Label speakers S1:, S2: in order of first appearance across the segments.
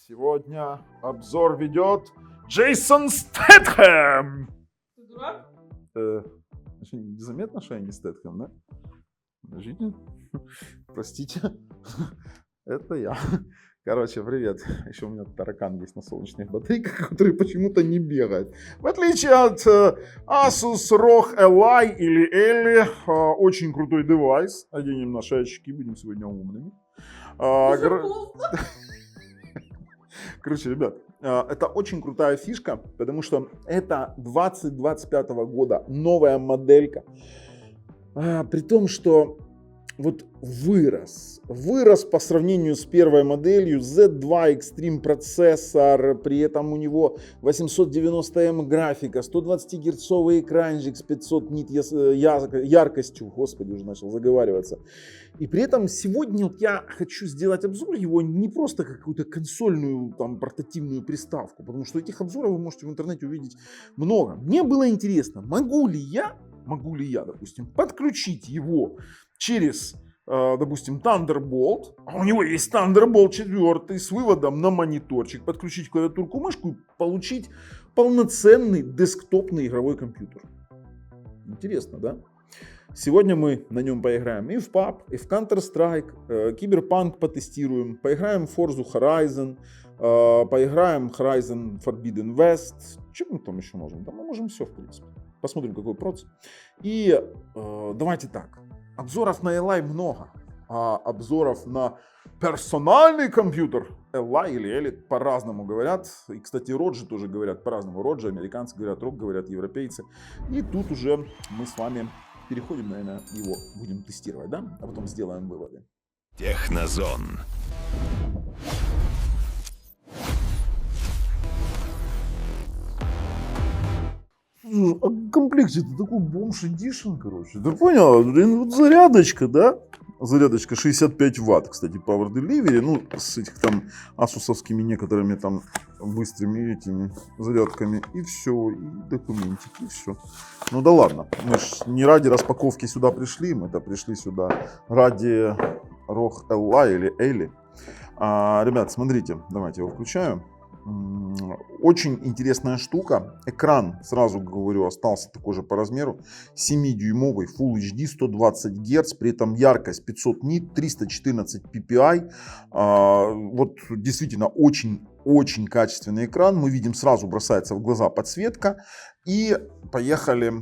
S1: Сегодня обзор ведет Джейсон Стэтхэм.
S2: Ты дурак?
S1: Незаметно, что я не Стэтхэм, да? Подождите. Простите. Это я. Короче, привет. Еще у меня таракан есть на солнечных батарейках, который почему-то не бегает. В отличие от Asus ROG Ally или Ellie, очень крутой девайс. Оденем наши очки, будем сегодня умными. Короче, ребят, это очень крутая фишка, потому что это 2025 года новая моделька. При том, что вот вырос по сравнению с первой моделью. Z2 Extreme процессор, при этом у него 890М графика, 120 герцовый экранчик с 500 нит яркостью, господи, уже начал заговариваться. И при этом сегодня вот я хочу сделать обзор его не просто как какую-то консольную там портативную приставку, потому что этих обзоров вы можете в интернете увидеть много. Мне было интересно, могу ли я, допустим, подключить его через, допустим, Thunderbolt, а у него есть Thunderbolt 4 с выводом на мониторчик, подключить клавиатурку, мышку и получить полноценный десктопный игровой компьютер. Интересно, да? Сегодня мы на нем поиграем и в PUBG, и в Counter-Strike, Киберпанк потестируем, поиграем в Forza Horizon, поиграем в Horizon Forbidden West. Что мы там еще можем? Да мы можем все, в принципе. Посмотрим, какой процесс. И давайте так. Обзоров на Ally много, а обзоров на персональный компьютер Ally или Ellie по-разному говорят. И, кстати, ROG тоже говорят по-разному. ROG, американцы говорят, ROG говорят, европейцы. И тут уже мы с вами переходим, наверное, его будем тестировать, да? А потом сделаем выводы.
S3: Технозон.
S1: А в комплекте это такой бомж эдишн, короче. Ты понял? Блин, вот зарядочка, да? Зарядочка 65 ватт, кстати, Power Delivery. Ну, с этих там асусовскими некоторыми там быстрыми этими зарядками. И все, и документики, и все. Ну да ладно. Мы ж не ради распаковки сюда пришли. Мы-то пришли сюда ради ROG Ally или Ellie. Ребят, смотрите, давайте его включаю. Очень интересная штука. Экран, сразу говорю, остался такой же по размеру. 7-дюймовый Full HD 120 Гц. При этом яркость 500 нит, 314 ppi. Вот действительно очень качественный экран. Мы видим, сразу бросается в глаза подсветка. И поехали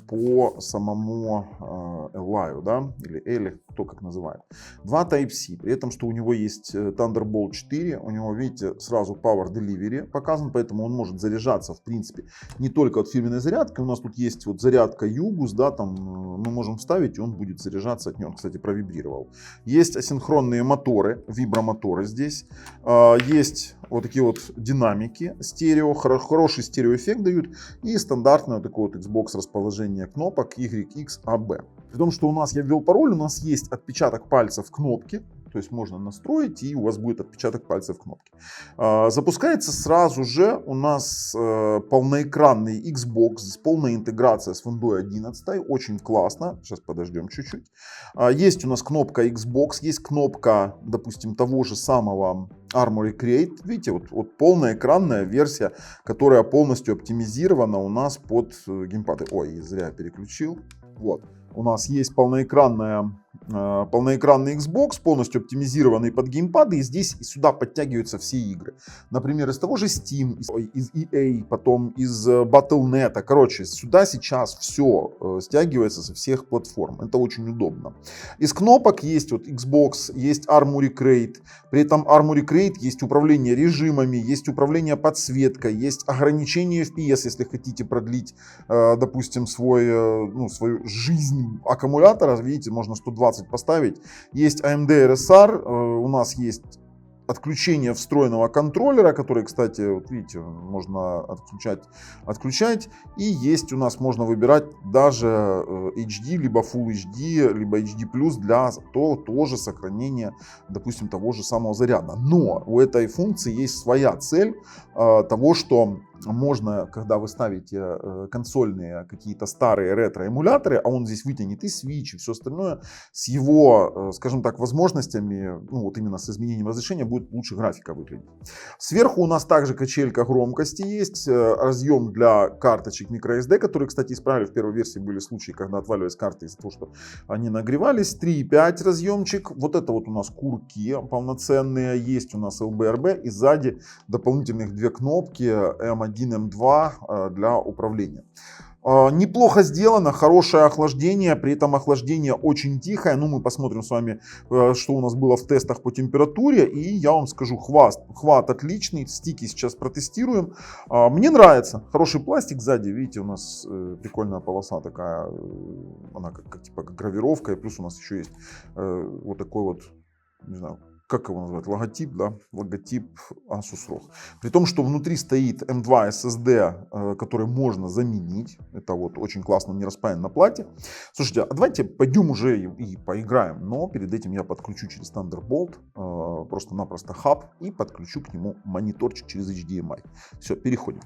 S1: по самому Ally, да, или Ellie, кто как называет. 2 Type-C, при этом, что у него есть Thunderbolt 4, у него, видите, сразу Power Delivery показан, поэтому он может заряжаться, в принципе, не только от фирменной зарядки. У нас тут есть вот зарядка Югус, да, там мы можем вставить, и он будет заряжаться от него. Он, кстати, провибрировал. Есть асинхронные моторы, вибромоторы здесь. Есть вот такие вот динамики стерео, хороший стереоэффект дают, и стандартное вот такое вот Xbox расположение кнопок Y, X, A, B. При том, что у нас, я ввел пароль, у нас есть отпечаток пальцев кнопки, то есть можно настроить, и у вас будет отпечаток пальцев кнопки. Запускается сразу же у нас полноэкранный Xbox, с полной интеграцией с Windows 11, очень классно. Сейчас подождем чуть-чуть. Есть у нас кнопка Xbox, есть кнопка, допустим, того же самого Armoury Crate. Видите, вот полноэкранная версия, которая полностью оптимизирована у нас под геймпады. Ой, зря переключил. Вот. У нас есть полноэкранный Xbox, полностью оптимизированный под геймпады, и здесь сюда подтягиваются все игры. Например, из того же Steam, из EA, потом из Battle.net. Короче, сюда сейчас все стягивается со всех платформ. Это очень удобно. Из кнопок есть вот Xbox, есть Armoury Crate. При этом Armoury Crate есть управление режимами, есть управление подсветкой, есть ограничение FPS, если хотите продлить, допустим, свою жизнь аккумулятора. Видите, можно 120 поставить. Есть AMD RSR, у нас есть отключение встроенного контроллера, который, кстати, вот видите, можно отключать. И есть у нас, можно выбирать даже HD, либо Full HD, либо HD+, для тоже сохранения, допустим, того же самого заряда. Но у этой функции есть своя цель того, что можно, когда вы ставите консольные какие-то старые ретро-эмуляторы, а он здесь вытянет и Switch, и все остальное, с его, скажем так, возможностями, ну вот именно с изменением разрешения, будет лучше графика выглядеть. Сверху у нас также качелька громкости есть, разъем для карточек microSD, которые, кстати, исправили в первой версии, были случаи, когда отваливались карты из-за того, что они нагревались. 3.5 разъемчик, вот это вот у нас курки полноценные, есть у нас LBRB и сзади дополнительных две кнопки M1, M2 для управления. Неплохо сделано, хорошее охлаждение, при этом охлаждение очень тихое. Ну, мы посмотрим с вами, что у нас было в тестах по температуре. И я вам скажу, хват отличный, стики сейчас протестируем. Мне нравится, хороший пластик сзади, видите, у нас прикольная полоса такая, она типа как гравировка. И плюс у нас еще есть вот такой вот, не знаю, как его назвать, логотип, да, логотип Asus ROG. При том, что внутри стоит M2 SSD, который можно заменить. Это вот очень классно, не распаян на плате. Слушайте, а давайте пойдем уже и поиграем. Но перед этим я подключу через Thunderbolt просто-напросто хаб и подключу к нему мониторчик через HDMI. Все, переходим.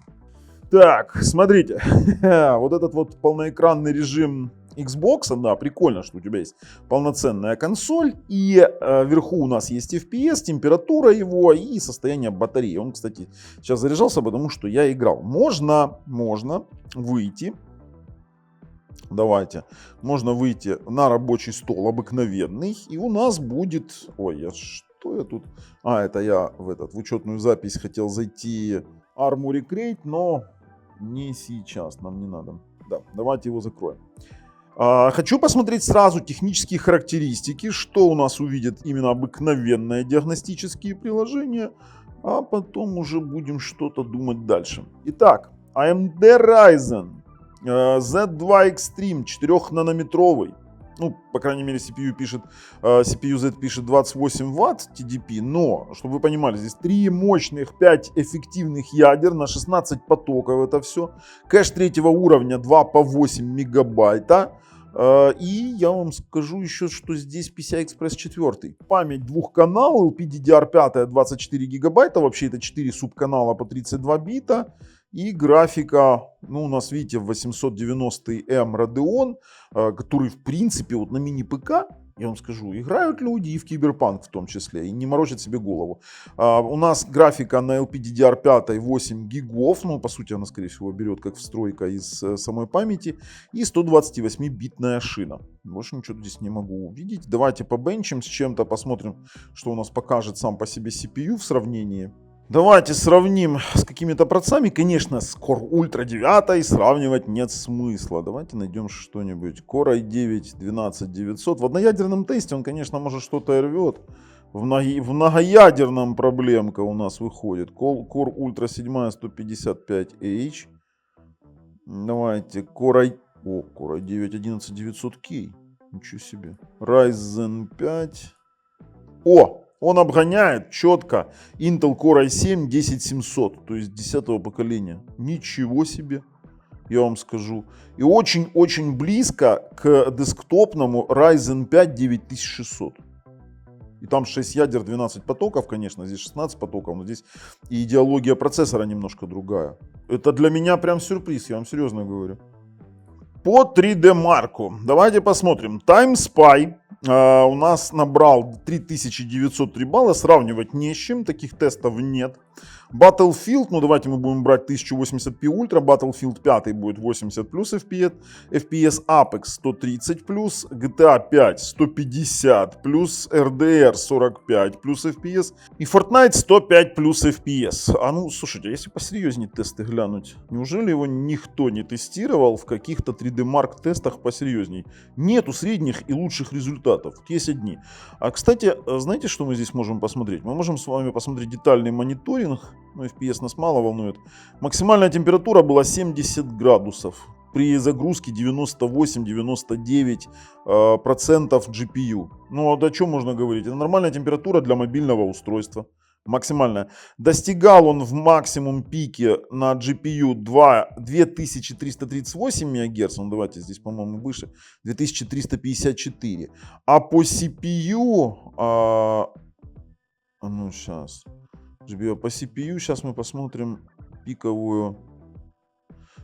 S1: Так, смотрите, вот этот вот полноэкранный режим Xbox, да, прикольно, что у тебя есть полноценная консоль, и вверху у нас есть FPS, температура его и состояние батареи. Он, кстати, сейчас заряжался, потому что я играл. Можно выйти, давайте, можно выйти на рабочий стол обыкновенный, и у нас будет, что я тут, это я в учетную запись хотел зайти Armoury Crate, но не сейчас, нам не надо. Да, давайте его закроем. Хочу посмотреть сразу технические характеристики, что у нас увидят именно обыкновенные диагностические приложения, а потом уже будем что-то думать дальше. Итак, AMD Ryzen Z2 Extreme 4-нанометровый. Ну, по крайней мере, CPU Z пишет 28 Вт TDP, но, чтобы вы понимали, здесь 3 мощных, 5 эффективных ядер на 16 потоков это все. Кэш третьего уровня 2 по 8 мегабайта. И я вам скажу еще, что здесь PCI-Express 4. Память двухканал, LPDDR5 24 гигабайта, вообще это 4 субканала по 32 бита. И графика, ну, у нас, видите, 890M Radeon, который, в принципе, вот на мини-ПК, я вам скажу, играют люди и в Киберпанк в том числе, и не морочат себе голову. У нас графика на LPDDR5 8 гигов, ну, по сути, она, скорее всего, берет как встройка из самой памяти, и 128-битная шина. Больше ничего здесь не могу увидеть. Давайте побенчим с чем-то, посмотрим, что у нас покажет сам по себе CPU в сравнении. Давайте сравним с какими-то процессами. Конечно, с Core Ultra 9 сравнивать нет смысла. Давайте найдем что-нибудь. Core i9 12900. В одноядерном тесте он, конечно, может что-то и рвет. В многоядерном проблемка у нас выходит. Core Ultra 7 155H. Давайте. Core i9 11900K. Ничего себе. Ryzen 5. Он обгоняет четко Intel Core i7 10700, то есть 10-го поколения. Ничего себе, я вам скажу. И очень-очень близко к десктопному Ryzen 5 9600. И там 6 ядер, 12 потоков, конечно, здесь 16 потоков, но здесь и идеология процессора немножко другая. Это для меня прям сюрприз, я вам серьезно говорю. По 3D Mark. Давайте посмотрим. Time Spy у нас набрал 3903 балла. Сравнивать не с чем. Таких тестов нет. Battlefield, ну давайте мы будем брать 1080p Ultra, Battlefield 5 будет 80 плюс FPS Apex 130 плюс, GTA 5 150 плюс, RDR 45 плюс FPS и Fortnite 105 плюс FPS. А ну, слушайте, если посерьезнее тесты глянуть, неужели его никто не тестировал в каких-то 3D Mark тестах посерьезней? Нету средних и лучших результатов, есть одни. А, кстати, знаете, что мы здесь можем посмотреть? Мы можем с вами посмотреть детальный мониторинг. Ну, FPS нас мало волнует. Максимальная температура была 70 градусов. При загрузке 98-99% GPU. Ну, о чем можно говорить? Это нормальная температура для мобильного устройства. Максимальная. Достигал он в максимум пике на GPU 2338 МГц. Ну, давайте здесь, по-моему, выше. 2354. А по CPU... ну, сейчас... По CPU сейчас мы посмотрим пиковую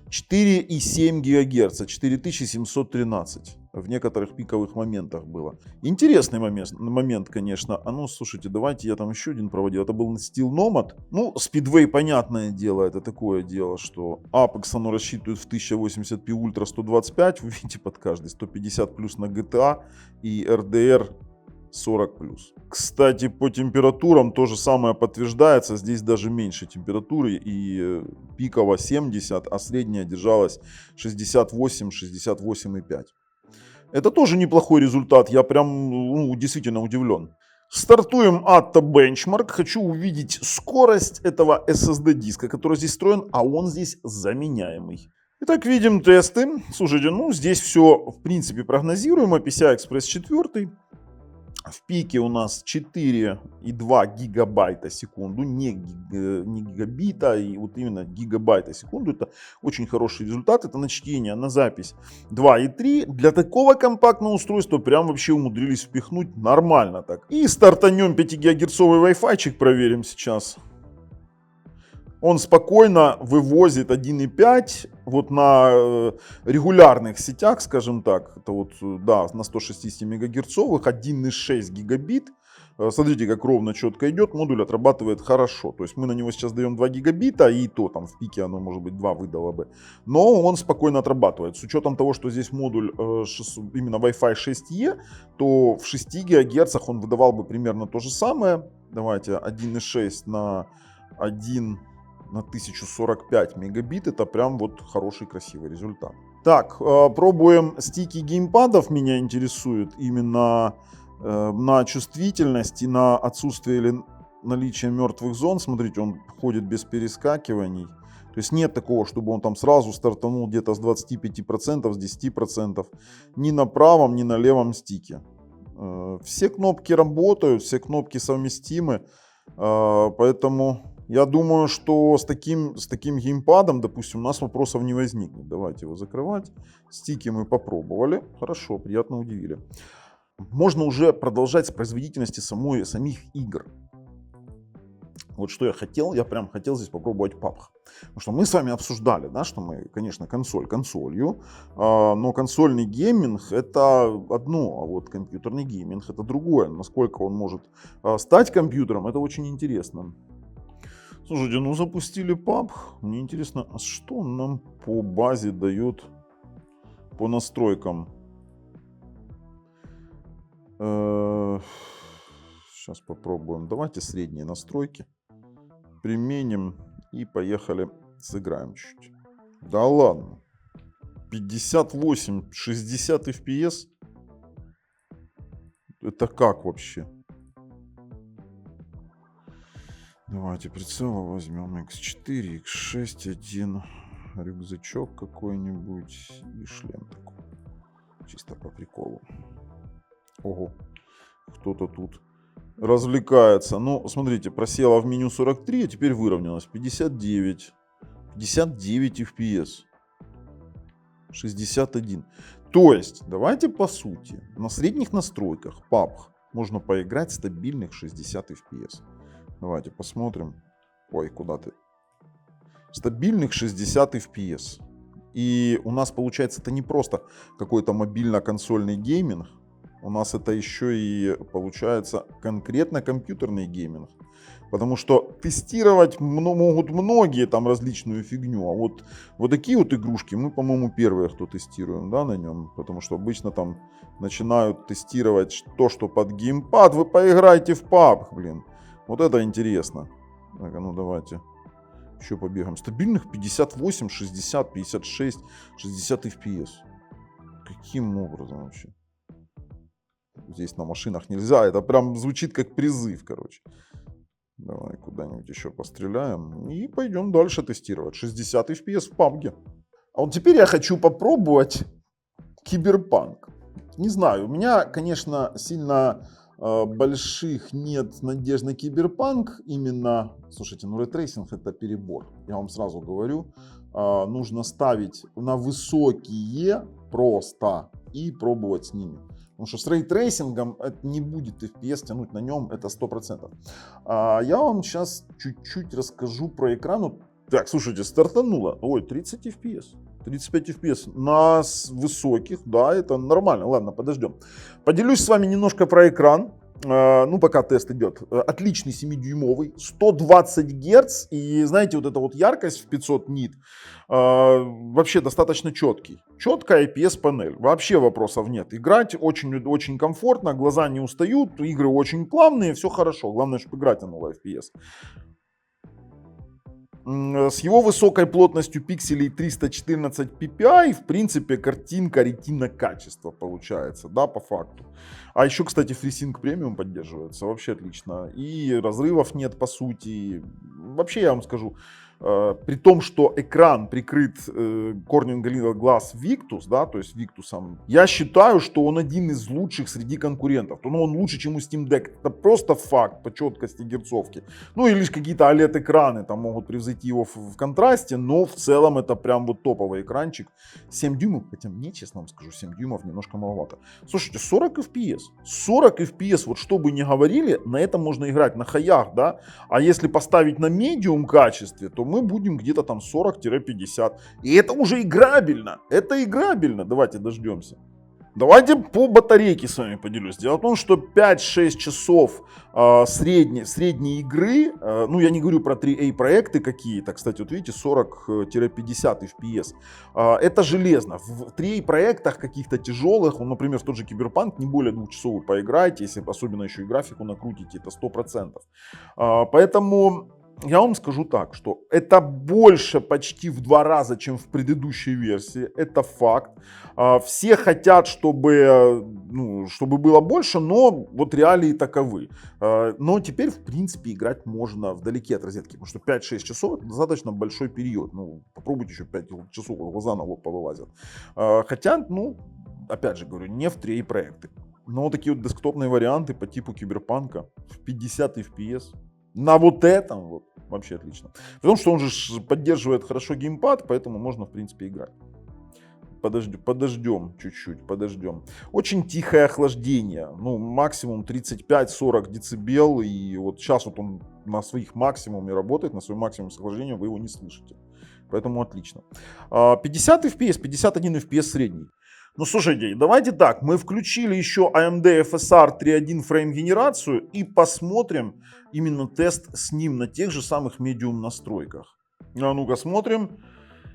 S1: 4,7 ГГц, 4713 в некоторых пиковых моментах было. Интересный момент, конечно. А ну, слушайте, давайте я там еще один проводил. Это был Steel Nomad. Ну, Speedway, понятное дело, это такое дело, что Apex оно рассчитывает в 1080p Ultra 125, вы видите, под каждый 150 плюс на GTA и RDR 40 плюс. Кстати, по температурам то же самое подтверждается. Здесь даже меньше температуры. И пиково 70, а средняя держалась 68-68,5. Это тоже неплохой результат. Я прям действительно удивлен. Стартуем Atto Benchmark. Хочу увидеть скорость этого SSD диска, который здесь встроен, а он здесь заменяемый. Итак, видим тесты. Слушайте, здесь все в принципе прогнозируемо. PCI-Express 4. В пике у нас 4,2 гигабайта в секунду, не гигабита, и вот именно гигабайта в секунду. Это очень хороший результат. Это на чтение, на запись 2,3. Для такого компактного устройства прям вообще умудрились впихнуть нормально так. И стартанем 5 гигагерцовый Wi-Fi проверим сейчас. Он спокойно вывозит 1,5 вот на регулярных сетях, скажем так. Это вот, да, на 160 мегагерцовых 1,6 гигабит. Смотрите, как ровно, четко идет. Модуль отрабатывает хорошо. То есть мы на него сейчас даем 2 гигабита, и то там в пике оно, может быть, 2 выдало бы. Но он спокойно отрабатывает. С учетом того, что здесь модуль именно Wi-Fi 6E, то в 6 ГГц он выдавал бы примерно то же самое. Давайте 1,6 на 1 на 1045 мегабит. Это прям вот хороший, красивый результат. Так, пробуем стики геймпадов. Меня интересует именно на чувствительность и на отсутствие или наличие мертвых зон. Смотрите, он ходит без перескакиваний. То есть нет такого, чтобы он там сразу стартанул где-то с 25%, с 10%. Ни на правом, ни на левом стике. Все кнопки работают, все кнопки совместимы. Поэтому я думаю, что с таким геймпадом, допустим, у нас вопросов не возникнет. Давайте его закрывать. Стики мы попробовали. Хорошо, приятно удивили. Можно уже продолжать с производительности самих игр. Вот что я хотел. Я прям хотел здесь попробовать PUBG. Потому что мы с вами обсуждали, да, что мы, конечно, консоль консолью. Но консольный гейминг это одно, а вот компьютерный гейминг это другое. Насколько он может стать компьютером, это очень интересно. Слушайте, запустили PUBG. Мне интересно, а что он нам по базе дает по настройкам? Сейчас попробуем. Давайте средние настройки применим и поехали сыграем чуть-чуть. Да ладно. 58, 60 FPS? Это как вообще? Давайте прицел возьмем X4, X6, один рюкзачок какой-нибудь и шлем такой. Чисто по приколу. Ого, кто-то тут развлекается. Ну, смотрите, просела в меню 43, а теперь выровнялась. 59. 59 FPS. 61. То есть, давайте по сути, на средних настройках PUBG можно поиграть стабильных 60 FPS. Давайте посмотрим. Ой, куда ты? Стабильных 60 FPS. И у нас получается это не просто какой-то мобильно-консольный гейминг. У нас это еще и получается конкретно компьютерный гейминг. Потому что тестировать могут многие там различную фигню. А вот такие вот игрушки мы, по-моему, первые, кто тестируем, да, на нем. Потому что обычно там начинают тестировать то, что под геймпад. Вы поиграйте в PUBG, блин. Вот это интересно. Так, ну давайте еще побегаем. Стабильных 58, 60, 56, 60 FPS. Каким образом вообще? Здесь на машинах нельзя. Это прям звучит как призыв, короче. Давай куда-нибудь еще постреляем. И пойдем дальше тестировать. 60 FPS в PUBG. А вот теперь я хочу попробовать Киберпанк. Не знаю, у меня, конечно, сильно больших нет надежд на Киберпанк. Именно, слушайте, рейтрейсинг это перебор. Я вам сразу говорю. Нужно ставить на высокие просто и пробовать с ними. Потому что с рейтрейсингом не будет FPS тянуть на нем, это 100%. Я вам сейчас чуть-чуть расскажу про экран. Так, слушайте, стартануло. Ой, 30 FPS. 35 FPS на высоких, да, это нормально. Ладно, подождем. Поделюсь с вами немножко про экран. Ну, пока тест идет. Отличный 7-дюймовый, 120 Гц. И знаете, вот эта вот яркость в 500 нит вообще достаточно четкий. Четкая IPS-панель. Вообще вопросов нет. Играть очень комфортно, глаза не устают, игры очень плавные, все хорошо. Главное, чтобы играть на новой FPS. С его высокой плотностью пикселей 314 ppi, в принципе, картинка ретино качества получается, да, по факту. А еще, кстати, FreeSync Premium поддерживается, вообще отлично. И разрывов нет, по сути. Вообще, я вам скажу, при том, что экран прикрыт Corning Gorilla Glass Victus, да, то есть Victus, я считаю, что он один из лучших среди конкурентов. Ну, он лучше, чем у Steam Deck. Это просто факт по четкости герцовки. Ну, и лишь какие-то OLED-экраны там могут превзойти его в контрасте, но в целом это прям вот топовый экранчик. 7 дюймов, хотя мне, честно вам скажу, 7 дюймов немножко маловато. Слушайте, 40 FPS. 40 FPS, вот что бы ни говорили, на этом можно играть на хаях, да. А если поставить на медиум качестве, то мы будем где-то там 40-50. И это уже играбельно. Это играбельно. Давайте дождемся. Давайте по батарейке с вами поделюсь. Дело в том, что 5-6 часов средней игры, ну я не говорю про AAA проекты какие-то, кстати, вот видите, 40-50 FPS, это железно. В AAA проектах каких-то тяжелых, например, в тот же Киберпанк, не более 2 часов вы поиграете, если особенно еще и графику накрутите, это 100%. Поэтому я вам скажу так, что это больше почти в 2 раза, чем в предыдущей версии. Это факт. Все хотят, чтобы было больше, но вот реалии таковы. Но теперь, в принципе, играть можно вдалеке от розетки, потому что 5-6 часов это достаточно большой период. Ну, попробуйте еще 5 часов, глаза на лоб повылазят. Хотя, опять же говорю, не в AAA проекты. Но вот такие вот десктопные варианты по типу Киберпанка в 50 FPS. На вот этом вот вообще отлично. Потому что он же поддерживает хорошо геймпад, поэтому можно, в принципе, играть. Подождем чуть-чуть, подождем. Очень тихое охлаждение. Ну, максимум 35-40 децибел. И вот сейчас вот он на своих максимуме работает, на своем максимуме с охлаждением вы его не слышите. Поэтому отлично. 50 FPS, 51 FPS средний. Ну, слушайте, давайте так, мы включили еще AMD FSR 3.1 фрейм-генерацию и посмотрим именно тест с ним на тех же самых медиум настройках. А ну-ка смотрим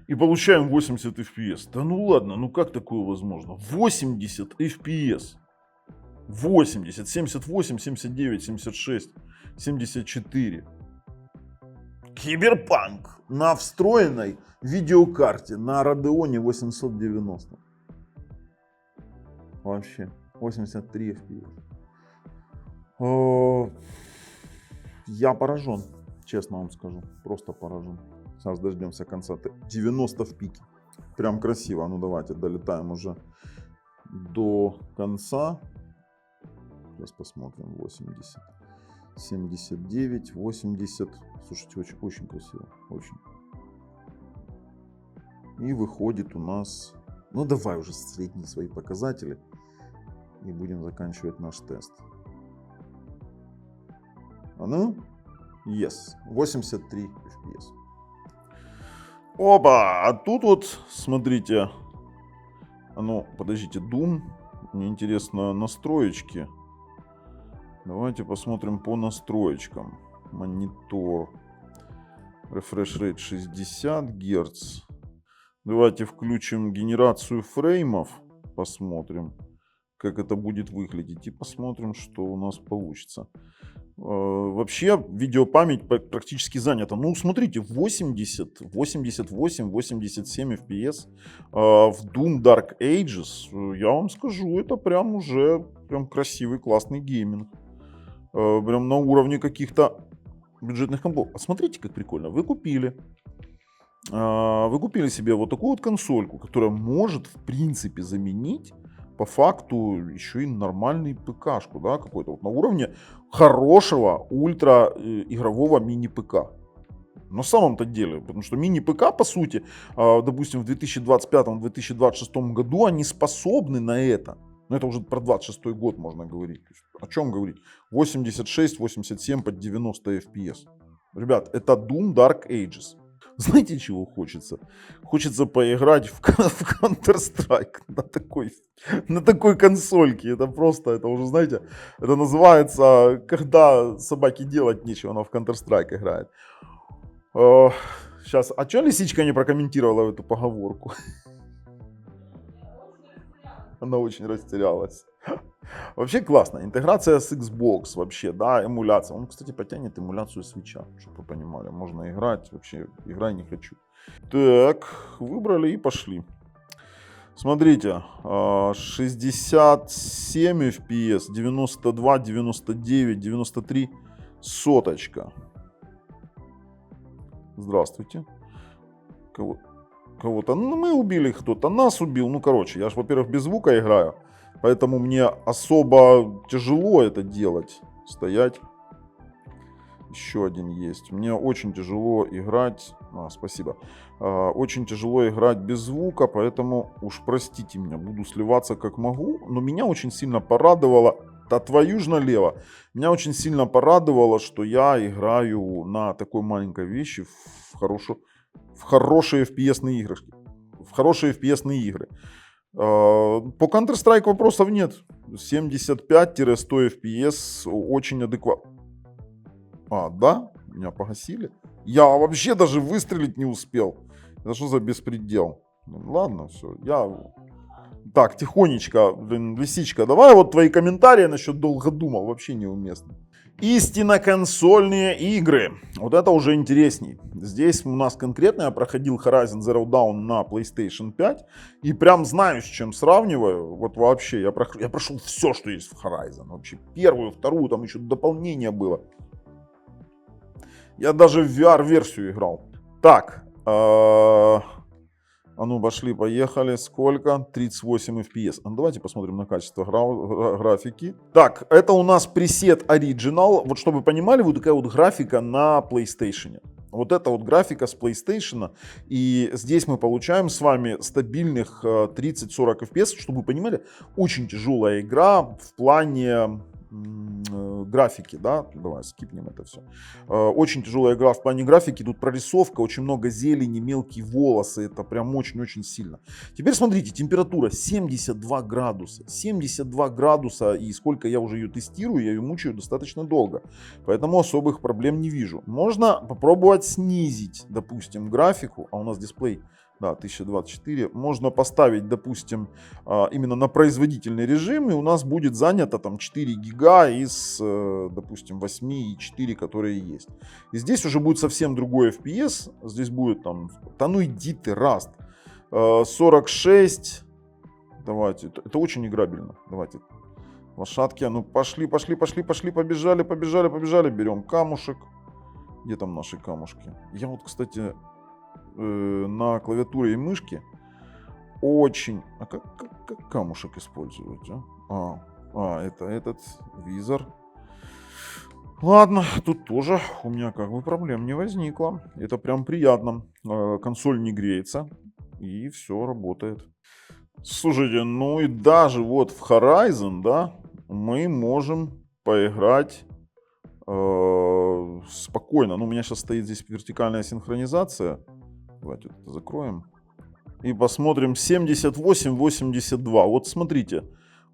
S1: и получаем 80 FPS. Да ну ладно, ну как такое возможно? 80 FPS. 80, 78, 79, 76, 74. Киберпанк на встроенной видеокарте на Radeon 890. Вообще, 83 FPS. Я поражен, честно вам скажу. Просто поражен. Сейчас дождемся конца. 90 в пике. Прям красиво. Ну давайте долетаем уже до конца. Сейчас посмотрим. 80, 79, 80. Слушайте, очень, очень красиво. Очень. И выходит у нас... Ну давай уже средние свои показатели. И будем заканчивать наш тест. А ну? Yes. 83 FPS. Опа! А тут вот, смотрите. А ну, подождите, Doom. Мне интересно настроечки. Давайте посмотрим по настроечкам. Монитор. Refresh rate 60 Гц. Давайте включим генерацию фреймов. Посмотрим, как это будет выглядеть. И посмотрим, что у нас получится. Вообще, видеопамять практически занята. Ну, смотрите, 80, 88, 87 FPS. В Doom Dark Ages, я вам скажу, это прям уже прям красивый, классный гейминг. Прям на уровне каких-то бюджетных компов. А смотрите, как прикольно. Вы купили себе вот такую вот консольку, которая может, в принципе, заменить по факту еще и нормальный ПКшку, да, какой-то вот на уровне хорошего ультра игрового мини-ПК. На самом-то деле, потому что мини-ПК, по сути, допустим, в 2025-2026 году они способны на это. Но это уже про 26 год можно говорить. О чем говорить? 86, 87 под 90 FPS. Ребят, это Doom Dark Ages. Знаете, чего хочется? Хочется поиграть в Counter-Strike на такой консольке. Это просто, это уже, знаете, это называется, когда собаке делать нечего, она в Counter-Strike играет. Сейчас, а что Лисичка не прокомментировала эту поговорку? Она очень растерялась. Вообще классно. Интеграция с Xbox вообще, да, эмуляция. Он, кстати, потянет эмуляцию свитча, чтобы вы понимали. Можно играть, вообще играй не хочу. Так, выбрали и пошли. Смотрите, 67 FPS, 92, 99, 93, соточка. Здравствуйте. Кого-то, ну, мы убили, кто-то нас убил. Ну, короче, я же, во-первых, без звука играю. Поэтому мне особо тяжело это делать. Стоять. Еще один есть. Мне очень тяжело играть. Спасибо. Очень тяжело играть без звука, поэтому уж простите меня, буду сливаться как могу. Но меня очень сильно порадовало. Да твою ж налево. Меня очень сильно порадовало, что я играю на такой маленькой вещи в хорошие FPS-ные игры. В хорошие FPS-ные игры. По Counter-Strike вопросов нет. 75-100 FPS очень адекватно. Да? Меня погасили? Я вообще даже выстрелить не успел. Это что за беспредел? Ладно, все. Так, тихонечко, Лисичка, давай вот твои комментарии насчет долго думал. Вообще неуместно. Истинно консольные игры. Вот это уже интересней. Здесь у нас конкретно я проходил Horizon Zero Dawn на PlayStation 5. И прям знаю, с чем сравниваю. Вот вообще, я прошел все, что есть в Horizon. Вообще первую, вторую, там еще дополнение было. Я даже в VR-версию играл. Так. А ну, пошли, поехали. Сколько? 38 FPS. Давайте посмотрим на качество графики. Так, это у нас пресет Original. Вот чтобы вы понимали, вот такая вот графика на PlayStation. Вот это вот графика с PlayStation. И здесь мы получаем с вами стабильных 30-40 FPS. Чтобы вы понимали, очень тяжелая игра в плане графики, да, давай скипнем это все. Очень тяжелая игра в плане графики, тут прорисовка, очень много зелени, мелкие волосы, это прям очень-очень сильно. Теперь смотрите, температура 72 градуса, 72 градуса, и сколько я уже ее тестирую, я ее мучаю достаточно долго, поэтому особых проблем не вижу. Можно попробовать снизить, допустим, графику, а у нас дисплей, да, 1024. Можно поставить, допустим, именно на производительный режим, и у нас будет занято там 4 гига из, допустим, 8,4, которые есть. И здесь уже будет совсем другой FPS. Здесь будет там, да ну иди ты, Rust. 46. Давайте, это очень играбельно. Давайте. Лошадки, ну пошли, побежали. Берем камушек. Где там наши камушки? Я вот, кстати, на клавиатуре и мышке очень... А как камушек использовать? Это этот визор. Ладно, тут тоже у меня как бы проблем не возникло. Это прям приятно. Консоль не греется. И все работает. Слушайте, ну и даже вот в Horizon, да, мы можем поиграть спокойно. Ну, у меня сейчас стоит здесь вертикальная синхронизация. Давайте это закроем. И посмотрим 78-82. Вот смотрите,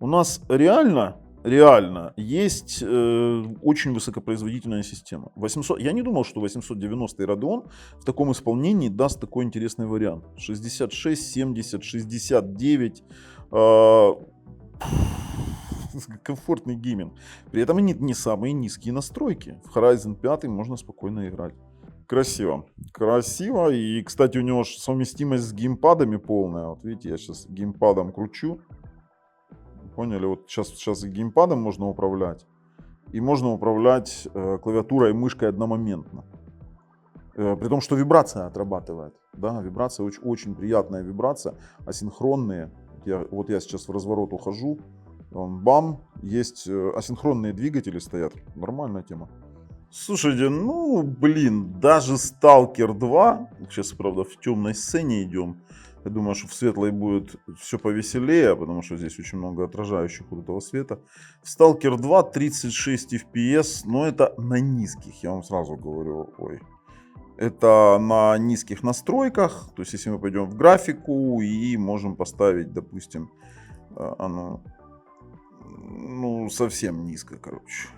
S1: у нас реально есть очень высокопроизводительная система. 800, я не думал, что 890 Radeon в таком исполнении даст такой интересный вариант. 66, 70, 69. Комфортный гейминг. При этом и не самые низкие настройки. В Horizon 5 можно спокойно играть. Красиво. И, кстати, у него совместимость с геймпадами полная. Вот видите, я сейчас геймпадом кручу. Поняли? Вот сейчас и геймпадом можно управлять. И можно управлять клавиатурой и мышкой одномоментно. При том, что вибрация отрабатывает. Да, вибрация очень приятная вибрация. Асинхронные. Вот я сейчас в разворот ухожу. Бам. Есть асинхронные двигатели стоят. Нормальная тема. Слушайте, ну, блин, даже Stalker 2, сейчас, правда, в темной сцене идем, я думаю, что в светлой будет все повеселее, потому что здесь очень много отражающих вот этого света. В Stalker 2 36 FPS, но это на низких, я вам сразу говорю, ой, Это на низких настройках. То есть, если мы пойдем в графику и можем поставить, допустим, оно, ну, совсем низко, короче.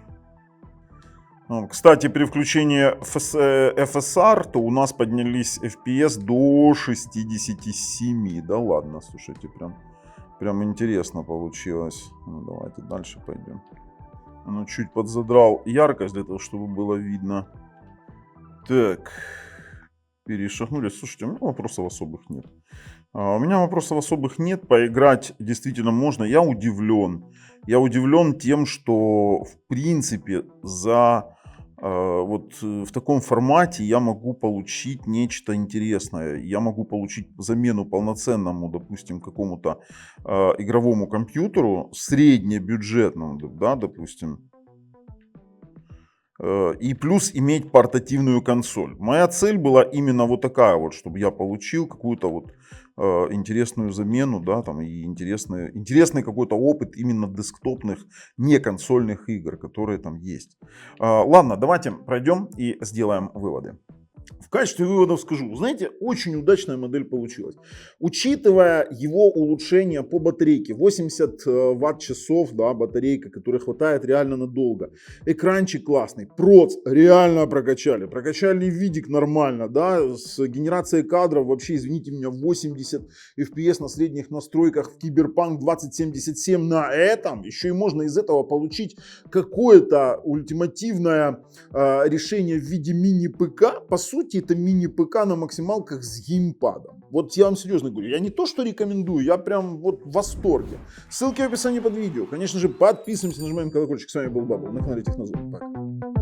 S1: Кстати, при включении FSR, то у нас поднялись FPS до 67. Да ладно, слушайте, прям интересно получилось. Ну, давайте дальше пойдем. Ну, чуть подзадрал яркость для того, чтобы было видно. Так, перешагнули. Слушайте, у меня вопросов особых нет. У меня вопросов особых нет. Поиграть действительно можно. Я удивлен. Я удивлен тем, что в принципе вот в таком формате я могу получить нечто интересное. Я могу получить замену полноценному, допустим, какому-то игровому компьютеру, среднебюджетному, да, допустим. И плюс иметь портативную консоль. Моя цель была именно вот такая вот, чтобы я получил какую-то вот интересную замену, да, там, и интересный какой-то опыт именно десктопных, не консольных игр, которые там есть. Ладно, давайте пройдем и сделаем выводы. В качестве выводов скажу, знаете, очень удачная модель получилась. Учитывая его улучшение по батарейке, 80 ватт-часов, да, батарейка, которой хватает реально надолго. Экранчик классный, проц реально прокачали видик нормально, да, с генерацией кадров вообще, извините меня, 80 FPS на средних настройках в Cyberpunk 2077 на этом. Еще и можно из этого получить какое-то ультимативное решение в виде мини-ПК. По сути, это мини-ПК на максималках с геймпадом. Вот я вам серьезно говорю, я не то что рекомендую, я прям вот в восторге. Ссылки в описании под видео. Конечно же, подписываемся, нажимаем колокольчик. С вами был Бабл на канале Технозон. Пока.